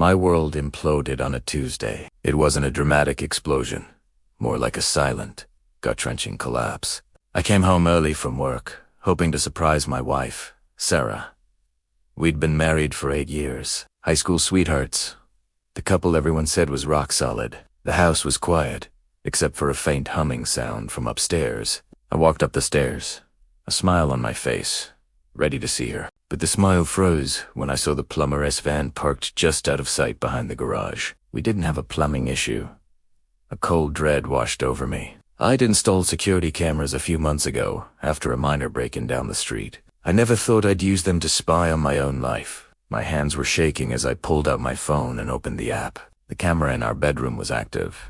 My world imploded on a Tuesday. It wasn't a dramatic explosion, more like a silent, gut-wrenching collapse. I came home early from work, hoping to surprise my wife, Sarah. We'd been married for 8 years, high school sweethearts. The couple everyone said was rock solid. The house was quiet, except for a faint humming sound from upstairs. I walked up the stairs, a smile on my face, ready to see her. But the smile froze when I saw the Plumber van parked just out of sight behind the garage. We didn't have a plumbing issue. A cold dread washed over me. I'd installed security cameras a few months ago, after a minor break-in down the street. I never thought I'd use them to spy on my own life. My hands were shaking as I pulled out my phone and opened the app. The camera in our bedroom was active.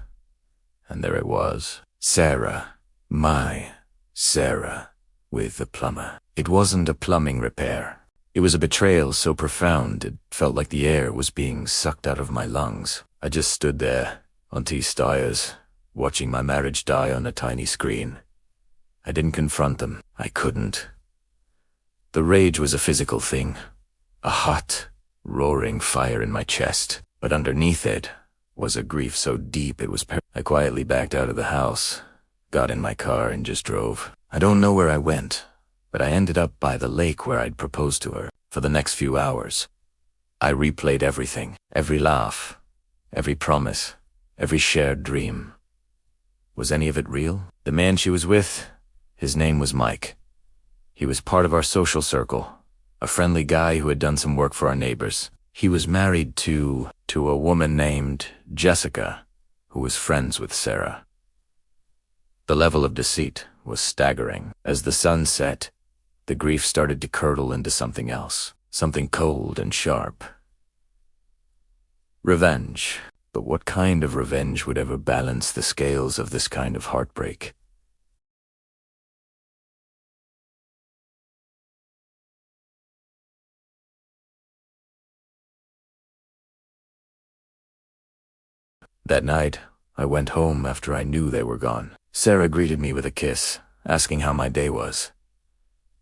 And there it was. Sarah. My Sarah. With the plumber. It wasn't a plumbing repair. It was a betrayal so profound it felt like the air was being sucked out of my lungs. I just stood there, on T-Stiers, watching my marriage die on a tiny screen. I didn't confront them. I couldn't. The rage was a physical thing. A hot, roaring fire in my chest. But underneath it was a grief so deep it was I quietly backed out of the house, got in my car and just drove. I don't know where I went, but I ended up by the lake where I'd proposed to her. For the next few hours, I replayed everything, every laugh, every promise, every shared dream. Was any of it real? The man she was with, his name was Mike. He was part of our social circle, a friendly guy who had done some work for our neighbors. He was married to a woman named Jessica, who was friends with Sarah. The level of deceit was staggering. As the sun set, the grief started to curdle into something else, something cold and sharp. Revenge. But what kind of revenge would ever balance the scales of this kind of heartbreak? That night, I went home after I knew they were gone. Sarah greeted me with a kiss, asking how my day was.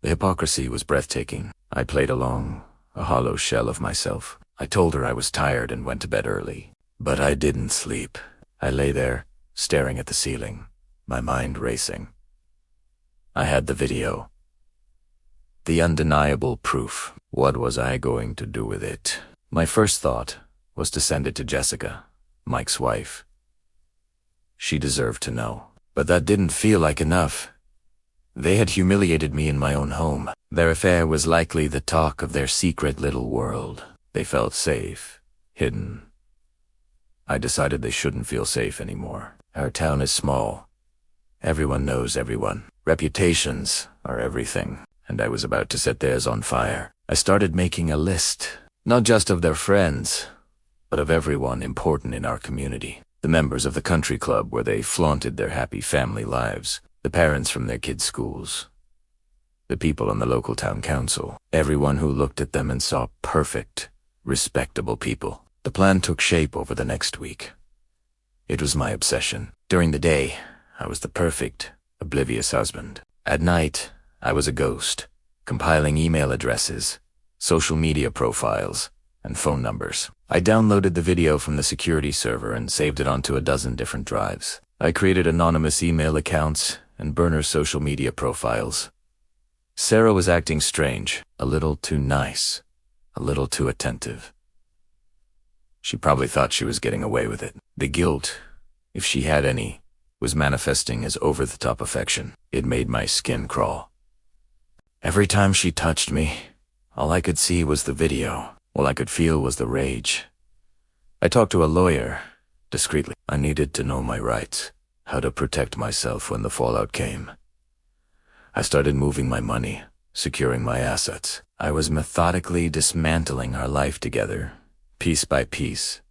The hypocrisy was breathtaking. I played along, a hollow shell of myself. I told her I was tired and went to bed early. But I didn't sleep. I lay there, staring at the ceiling, my mind racing. I had the video. The undeniable proof. What was I going to do with it? My first thought was to send it to Jessica, Mike's wife. She deserved to know. But that didn't feel like enough. They had humiliated me in my own home. Their affair was likely the talk of their secret little world. They felt safe, hidden. I decided they shouldn't feel safe anymore. Our town is small. Everyone knows everyone. Reputations are everything. And I was about to set theirs on fire. I started making a list, not just of their friends, but of everyone important in our community. The members of the country club where they flaunted their happy family lives, the parents from their kids' schools, the people on the local town council, everyone who looked at them and saw perfect, respectable people. The plan took shape over the next week. It was my obsession. During the day, I was the perfect, oblivious husband. At night, I was a ghost, compiling email addresses, social media profiles, and phone numbers. I downloaded the video from the security server and saved it onto a dozen different drives. I created anonymous email accounts and burner social media profiles. Sarah was acting strange, a little too nice, a little too attentive. She probably thought she was getting away with it. The guilt, if she had any, was manifesting as over-the-top affection. It made my skin crawl. Every time she touched me, all I could see was the video. All I could feel was the rage. I talked to a lawyer, discreetly. I needed to know my rights, how to protect myself when the fallout came. I started moving my money, securing my assets. I was methodically dismantling our life together, piece by piece.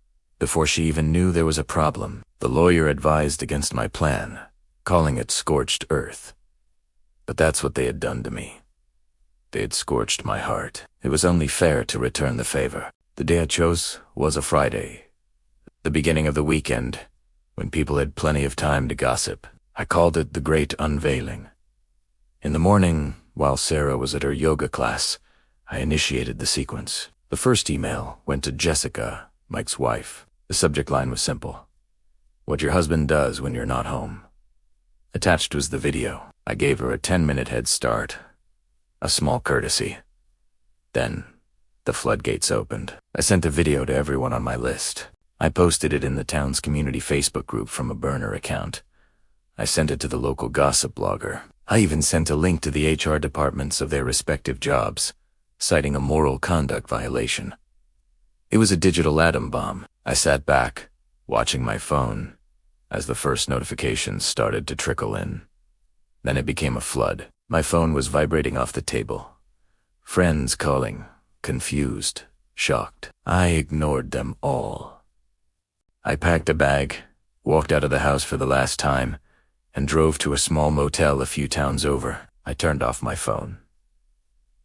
Before she even knew there was a problem, the lawyer advised against my plan, calling it scorched earth. But that's what they had done to me. They had scorched my heart. It was only fair to return the favor. The day I chose was a Friday, the beginning of the weekend, when people had plenty of time to gossip. I called it the Great Unveiling. In the morning, while Sarah was at her yoga class, I initiated the sequence. The first email went to Jessica, Mike's wife. The subject line was simple: what your husband does when you're not home. Attached was the video. I gave her a 10-minute head start, a small courtesy. Then, the floodgates opened. I sent the video to everyone on my list. I posted it in the town's community Facebook group from a burner account. I sent it to the local gossip blogger. I even sent a link to the HR departments of their respective jobs, citing a moral conduct violation. It was a digital atom bomb. I sat back, watching my phone, as the first notifications started to trickle in. Then it became a flood. My phone was vibrating off the table. Friends calling, confused, shocked. I ignored them all. I packed a bag, walked out of the house for the last time, and drove to a small motel a few towns over. I turned off my phone.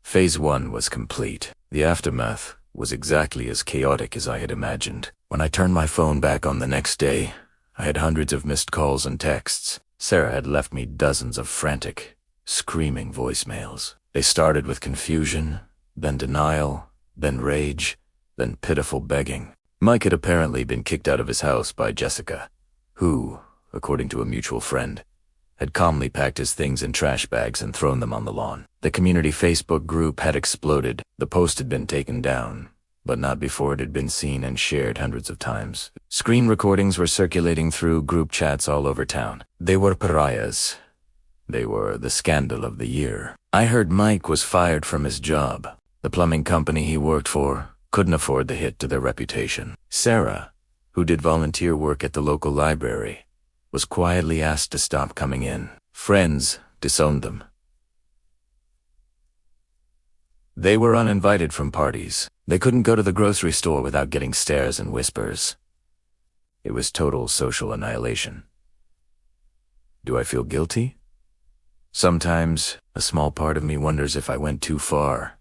Phase 1 was complete. The aftermath was exactly as chaotic as I had imagined. When I turned my phone back on the next day, I had hundreds of missed calls and texts. Sarah had left me dozens of frantic, screaming voicemails. They started with confusion, then denial, then rage, then pitiful begging. Mike had apparently been kicked out of his house by Jessica, who, according to a mutual friend, had calmly packed his things in trash bags and thrown them on the lawn. The community Facebook group had exploded. The post had been taken down, but not before it had been seen and shared hundreds of times. Screen recordings were circulating through group chats all over town. They were pariahs. They were the scandal of the year. I heard Mike was fired from his job. The plumbing company he worked for couldn't afford the hit to their reputation. Sarah, who did volunteer work at the local library, was quietly asked to stop coming in. Friends disowned them. They were uninvited from parties. They couldn't go to the grocery store without getting stares and whispers. It was total social annihilation. Do I feel guilty? Sometimes, a small part of me wonders if I went too far.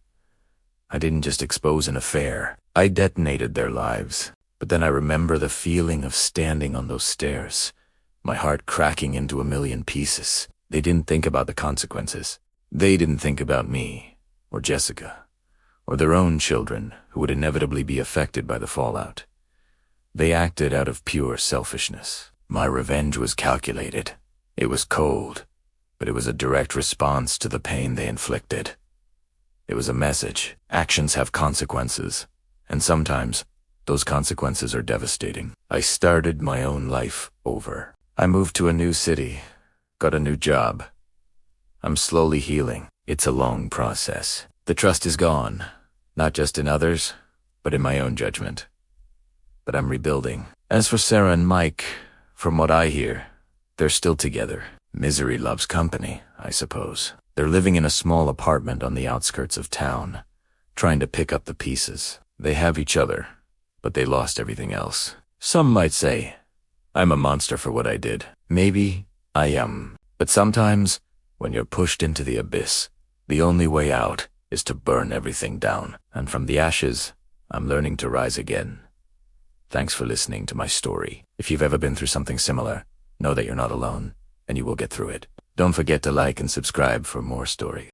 I didn't just expose an affair. I detonated their lives. But then I remember the feeling of standing on those stairs, my heart cracking into a million pieces. They didn't think about the consequences. They didn't think about me, or Jessica, or their own children who would inevitably be affected by the fallout. They acted out of pure selfishness. My revenge was calculated. It was cold, but it was a direct response to the pain they inflicted. It was a message. Actions have consequences, and sometimes those consequences are devastating. I started my own life over. I moved to a new city, got a new job. I'm slowly healing. It's a long process. The trust is gone, not just in others, but in my own judgment. But I'm rebuilding. As for Sarah and Mike, from what I hear, they're still together. Misery loves company, I suppose. They're living in a small apartment on the outskirts of town, trying to pick up the pieces. They have each other, but they lost everything else. Some might say, I'm a monster for what I did. Maybe I am. But sometimes, when you're pushed into the abyss, the only way out is to burn everything down. And from the ashes, I'm learning to rise again. Thanks for listening to my story. If you've ever been through something similar, know that you're not alone, and you will get through it. Don't forget to like and subscribe for more stories.